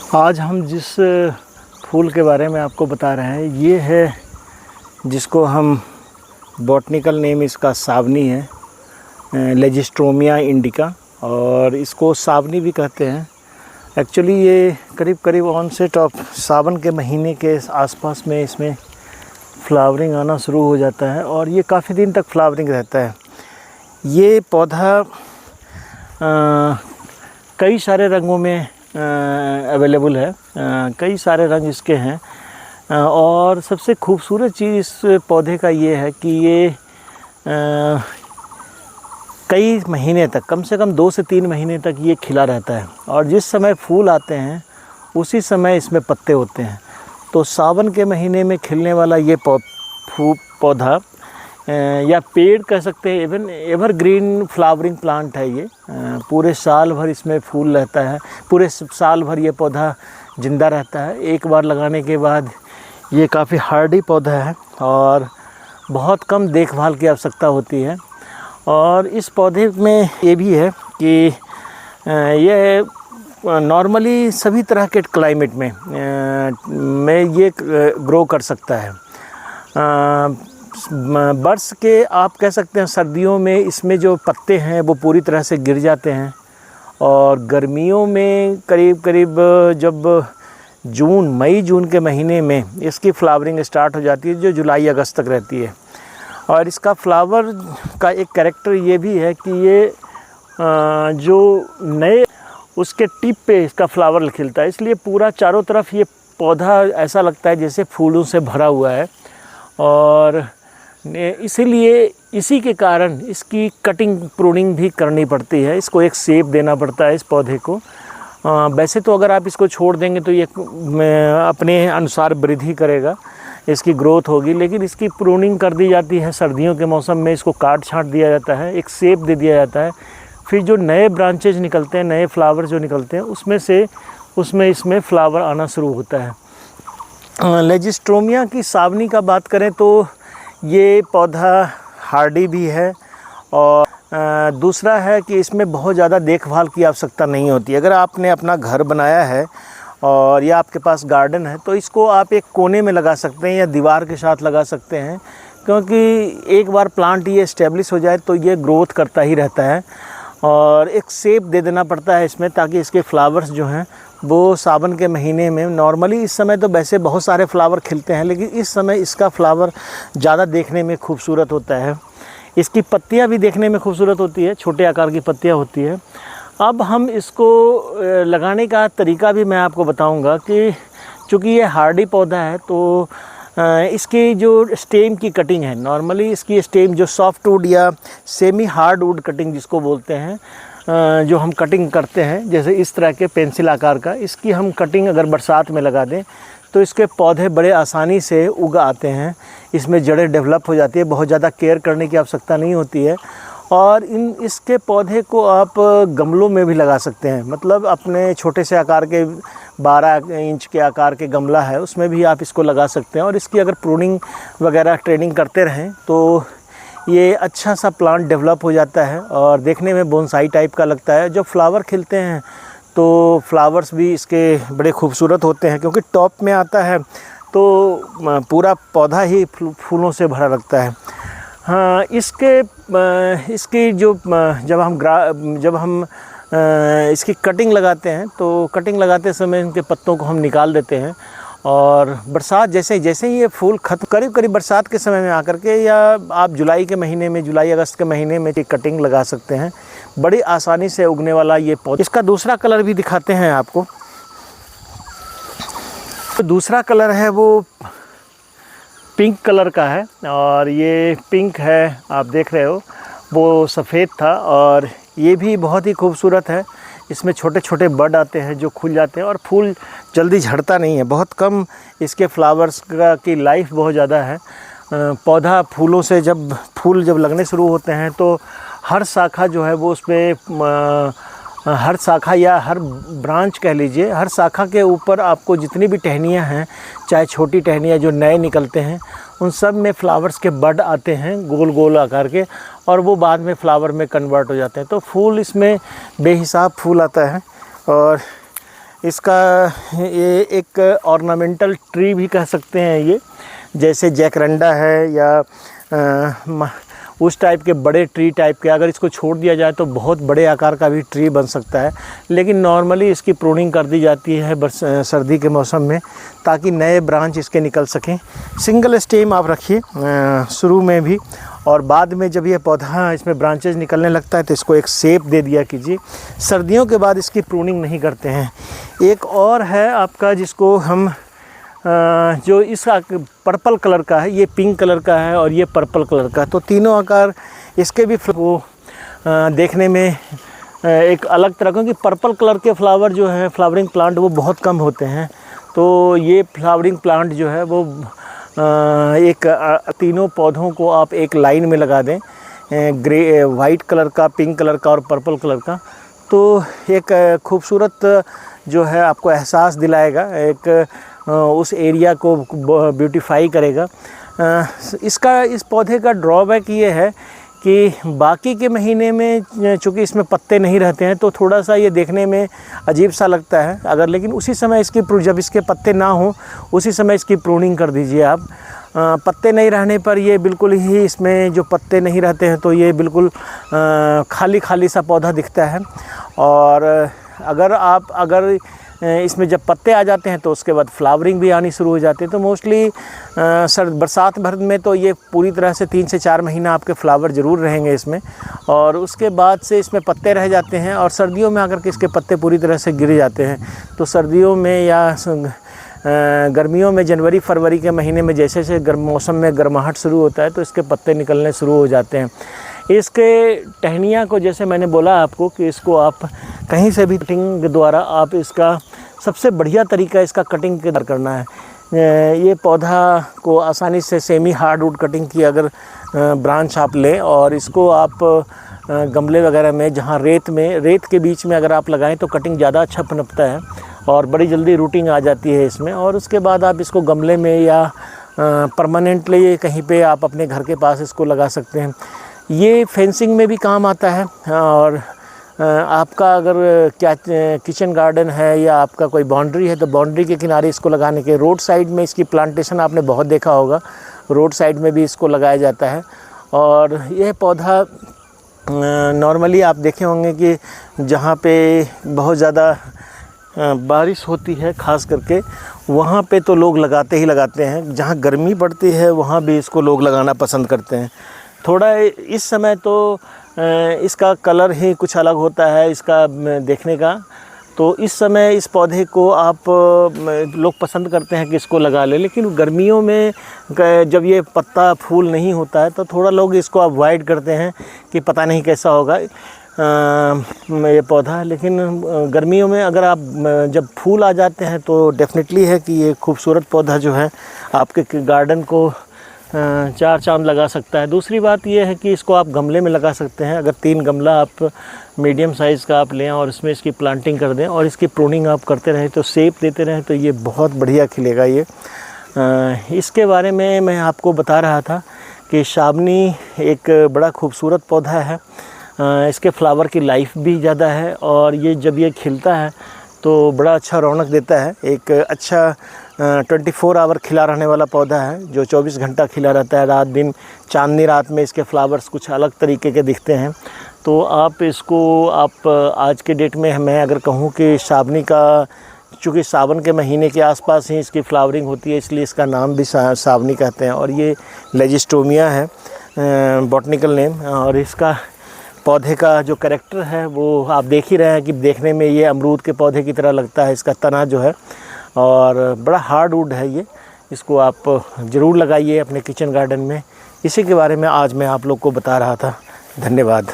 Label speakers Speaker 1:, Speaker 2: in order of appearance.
Speaker 1: आज हम जिस फूल के बारे में आपको बता रहे हैं ये है, जिसको हम बॉटनिकल नेम इसका सावनी है, लेजिस्ट्रोमिया इंडिका, और इसको सावनी भी कहते हैं। एक्चुअली ये करीब करीब ऑनसेट ऑफ सावन के महीने के आसपास में इसमें फ्लावरिंग आना शुरू हो जाता है और ये काफ़ी दिन तक फ्लावरिंग रहता है। ये पौधा कई सारे रंगों में अवेलेबल है, कई सारे रंग इसके हैं। और सबसे खूबसूरत चीज़ इस पौधे का ये है कि ये कई महीने तक, कम से कम 2 से 3 महीने तक ये खिला रहता है और जिस समय फूल आते हैं उसी समय इसमें पत्ते होते हैं। तो सावन के महीने में खिलने वाला ये पौधा या पेड़ कह सकते हैं, इवन एवरग्रीन फ्लावरिंग प्लांट है ये। पूरे साल भर इसमें फूल रहता है, पूरे साल भर ये पौधा ज़िंदा रहता है। एक बार लगाने के बाद ये काफ़ी हार्डी पौधा है और बहुत कम देखभाल की आवश्यकता होती है। और इस पौधे में ये भी है कि ये नॉर्मली सभी तरह के क्लाइमेट में ये ग्रो कर सकता है। बर्ड्स के आप कह सकते हैं सर्दियों में इसमें जो पत्ते हैं वो पूरी तरह से गिर जाते हैं और गर्मियों में करीब करीब जब मई जून के महीने में इसकी फ्लावरिंग स्टार्ट हो जाती है, जो जुलाई अगस्त तक रहती है। और इसका फ्लावर का एक कैरेक्टर ये भी है कि ये जो नए उसके टिप पे इसका फ्लावर खिलता है, इसलिए पूरा चारों तरफ ये पौधा ऐसा लगता है जैसे फूलों से भरा हुआ है। और इसीलिए इसी के कारण इसकी कटिंग प्रूनिंग भी करनी पड़ती है, इसको एक शेप देना पड़ता है इस पौधे को। वैसे तो अगर आप इसको छोड़ देंगे तो ये अपने अनुसार वृद्धि करेगा, इसकी ग्रोथ होगी, लेकिन इसकी प्रूनिंग कर दी जाती है। सर्दियों के मौसम में इसको काट छाँट दिया जाता है, एक शेप दे दिया जाता है। फिर जो नए ब्रांचेज निकलते हैं, नए फ्लावर जो निकलते हैं, उसमें इसमें फ्लावर आना शुरू होता है। लेजिस्ट्रोमिया की सावनी का बात करें तो ये पौधा हार्डी भी है और दूसरा है कि इसमें बहुत ज़्यादा देखभाल की आवश्यकता नहीं होती। अगर आपने अपना घर बनाया है और या आपके पास गार्डन है तो इसको आप एक कोने में लगा सकते हैं या दीवार के साथ लगा सकते हैं, क्योंकि एक बार प्लांट ये इस्टेब्लिश हो जाए तो ये ग्रोथ करता ही रहता है। और एक शेप दे देना पड़ता है इसमें, ताकि इसके फ्लावर्स जो हैं वो सावन के महीने में, नॉर्मली इस समय तो वैसे बहुत सारे फ्लावर खिलते हैं, लेकिन इस समय इसका फ्लावर ज़्यादा देखने में खूबसूरत होता है। इसकी पत्तियां भी देखने में खूबसूरत होती है, छोटे आकार की पत्तियां होती है। अब हम इसको लगाने का तरीका भी मैं आपको बताऊंगा कि चूँकि ये हार्डी पौधा है तो इसकी जो स्टेम की कटिंग है, नॉर्मली इसकी स्टेम जो सॉफ्ट वुड या सेमी हार्ड वुड कटिंग जिसको बोलते हैं, जो हम कटिंग करते हैं जैसे इस तरह के पेंसिल आकार का, इसकी हम कटिंग अगर बरसात में लगा दें तो इसके पौधे बड़े आसानी से उग आते हैं, इसमें जड़ें डेवलप हो जाती है, बहुत ज़्यादा केयर करने की आवश्यकता नहीं होती है। और इसके पौधे को आप गमलों में भी लगा सकते हैं, मतलब अपने छोटे से आकार के 12 इंच के आकार के गमला है उसमें भी आप इसको लगा सकते हैं। और इसकी अगर प्रूनिंग वगैरह ट्रेनिंग करते रहें तो ये अच्छा सा प्लांट डेवलप हो जाता है और देखने में बोनसाई टाइप का लगता है। जब फ्लावर खिलते हैं तो फ्लावर्स भी इसके बड़े खूबसूरत होते हैं, क्योंकि टॉप में आता है तो पूरा पौधा ही फूलों से भरा लगता है। हाँ, इसकी जो जब हम इसकी कटिंग लगाते हैं तो कटिंग लगाते समय इनके पत्तों को हम निकाल देते हैं और बरसात जैसे ही ये फूल करीब बरसात के समय में आकर के, या आप जुलाई अगस्त के महीने में कटिंग लगा सकते हैं। बड़ी आसानी से उगने वाला ये पौधा। इसका दूसरा कलर भी दिखाते हैं आपको। तो दूसरा कलर है वो पिंक कलर का है और ये पिंक है, आप देख रहे हो, वो सफ़ेद था और ये भी बहुत ही खूबसूरत है। इसमें छोटे छोटे बड आते हैं जो खुल जाते हैं और फूल जल्दी झड़ता नहीं है, बहुत कम इसके फ्लावर्स की लाइफ बहुत ज़्यादा है। पौधा फूलों से फूल जब लगने शुरू होते हैं तो हर शाखा जो है वो उसमें हर शाखा या हर ब्रांच कह लीजिए, हर शाखा के ऊपर आपको जितनी भी टहनियाँ हैं, चाहे छोटी टहनियाँ जो नए निकलते हैं, उन सब में फ्लावर्स के बड आते हैं गोल गोल आकार के, और वो बाद में फ्लावर में कन्वर्ट हो जाते हैं। तो फूल इसमें बेहिसाब फूल आता है और इसका ये एक ऑर्नामेंटल ट्री भी कह सकते हैं ये, जैसे जैकरंडा है या उस टाइप के बड़े ट्री टाइप के, अगर इसको छोड़ दिया जाए तो बहुत बड़े आकार का भी ट्री बन सकता है। लेकिन नॉर्मली इसकी प्रूनिंग कर दी जाती है सर्दी के मौसम में, ताकि नए ब्रांच इसके निकल सकें। सिंगल स्टेम आप रखिए शुरू में भी, और बाद में जब ये पौधा इसमें ब्रांचेज निकलने लगता है तो इसको एक शेप दे दिया कीजिए। सर्दियों के बाद इसकी प्रूनिंग नहीं करते हैं। एक और है आपका जिसको हम जो इसका पर्पल कलर का है, ये पिंक कलर का है और ये पर्पल कलर का, तो तीनों आकार इसके भी वो देखने में एक अलग तरह, क्योंकि पर्पल कलर के फ्लावर जो है, फ्लावरिंग प्लांट वो बहुत कम होते हैं। तो ये फ्लावरिंग प्लांट जो है वो एक तीनों पौधों को आप एक लाइन में लगा दें, ग्रे वाइट कलर का, पिंक कलर का और पर्पल कलर का, तो एक खूबसूरत जो है आपको एहसास दिलाएगा, एक उस एरिया को ब्यूटीफाई करेगा। इस पौधे का ड्रॉबैक ये है कि बाकी के महीने में चूँकि इसमें पत्ते नहीं रहते हैं तो थोड़ा सा ये देखने में अजीब सा लगता है। अगर लेकिन उसी समय जब इसके पत्ते ना हों उसी समय इसकी प्रूनिंग कर दीजिए आप। पत्ते नहीं रहने पर ये बिल्कुल ही, इसमें जो पत्ते नहीं रहते हैं तो ये बिल्कुल खाली खाली सा पौधा दिखता है। और अगर इसमें जब पत्ते आ जाते हैं तो उसके बाद फ्लावरिंग भी आनी शुरू हो जाती है। तो मोस्टली बरसात भर में तो ये पूरी तरह से 3 से 4 महीना आपके फ्लावर ज़रूर रहेंगे इसमें, और उसके बाद से इसमें पत्ते रह जाते हैं। और सर्दियों में अगर इसके पत्ते पूरी तरह से गिर जाते हैं तो सर्दियों में या गर्मियों में जनवरी फरवरी के महीने में जैसे जैसे मौसम में गर्माहट शुरू होता है तो इसके पत्ते निकलने शुरू हो जाते हैं। इसके टहनियाँ को, जैसे मैंने बोला आपको, कि इसको आप कहीं से भी कटिंग द्वारा आप इसका सबसे बढ़िया तरीका इसका कटिंग के द्वारा करना है। ये पौधा को आसानी से सेमी हार्डवुड कटिंग की अगर ब्रांच आप लें और इसको आप गमले वगैरह में, जहाँ रेत के बीच में अगर आप लगाएं तो कटिंग ज़्यादा अच्छा पनपता है और बड़ी जल्दी रूटिंग आ जाती है इसमें। और उसके बाद आप इसको गमले में या परमानेंटली कहीं पे आप अपने घर के पास इसको लगा सकते हैं। ये फेंसिंग में भी काम आता है। और आपका अगर किचन गार्डन है या आपका कोई बाउंड्री है तो बाउंड्री के किनारे इसको लगाने के, रोड साइड में इसकी प्लांटेशन आपने बहुत देखा होगा, रोड साइड में भी इसको लगाया जाता है। और यह पौधा नॉर्मली आप देखे होंगे कि जहाँ पे बहुत ज़्यादा बारिश होती है खास करके वहाँ पे तो लोग लगाते ही लगाते हैं। जहाँ गर्मी पड़ती है वहाँ भी इसको लोग लगाना पसंद करते हैं। थोड़ा इस समय तो इसका कलर ही कुछ अलग होता है इसका देखने का, तो इस समय इस पौधे को आप लोग पसंद करते हैं कि इसको लगा ले। लेकिन गर्मियों में जब ये पत्ता फूल नहीं होता है तो थोड़ा लोग इसको अवॉइड करते हैं कि पता नहीं कैसा होगा ये पौधा। लेकिन गर्मियों में अगर आप जब फूल आ जाते हैं तो डेफिनेटली है कि ये खूबसूरत पौधा जो है आपके गार्डन को 4 चांद लगा सकता है। दूसरी बात ये है कि इसको आप गमले में लगा सकते हैं। अगर 3 गमला आप मीडियम साइज़ का आप लें और इसमें इसकी प्लांटिंग कर दें और इसकी प्रूनिंग आप करते रहें तो शेप देते रहें तो ये बहुत बढ़िया खिलेगा। ये इसके बारे में मैं आपको बता रहा था कि शाबनी एक बड़ा खूबसूरत पौधा है। इसके फ्लावर की लाइफ भी ज़्यादा है और ये जब ये खिलता है तो बड़ा अच्छा रौनक देता है। एक अच्छा 24 आवर खिला रहने वाला पौधा है जो 24 घंटा खिला रहता है, रात दिन। चांदनी रात में इसके फ्लावर्स कुछ अलग तरीके के दिखते हैं। तो आप इसको आज के डेट में मैं अगर कहूँ कि शाबनी का, चूँकि सावन के महीने के आसपास ही इसकी फ्लावरिंग होती है इसलिए इसका नाम भी सावनी कहते हैं। और ये लेजिस्टोमिया है बॉटनिकल नेम। और इसका पौधे का जो कैरेक्टर है वो आप देख ही रहे हैं कि देखने में ये अमरूद के पौधे की तरह लगता है इसका तना जो है, और बड़ा हार्डवुड है ये। इसको आप ज़रूर लगाइए अपने किचन गार्डन में। इसी के बारे में आज मैं आप लोग को बता रहा था। धन्यवाद।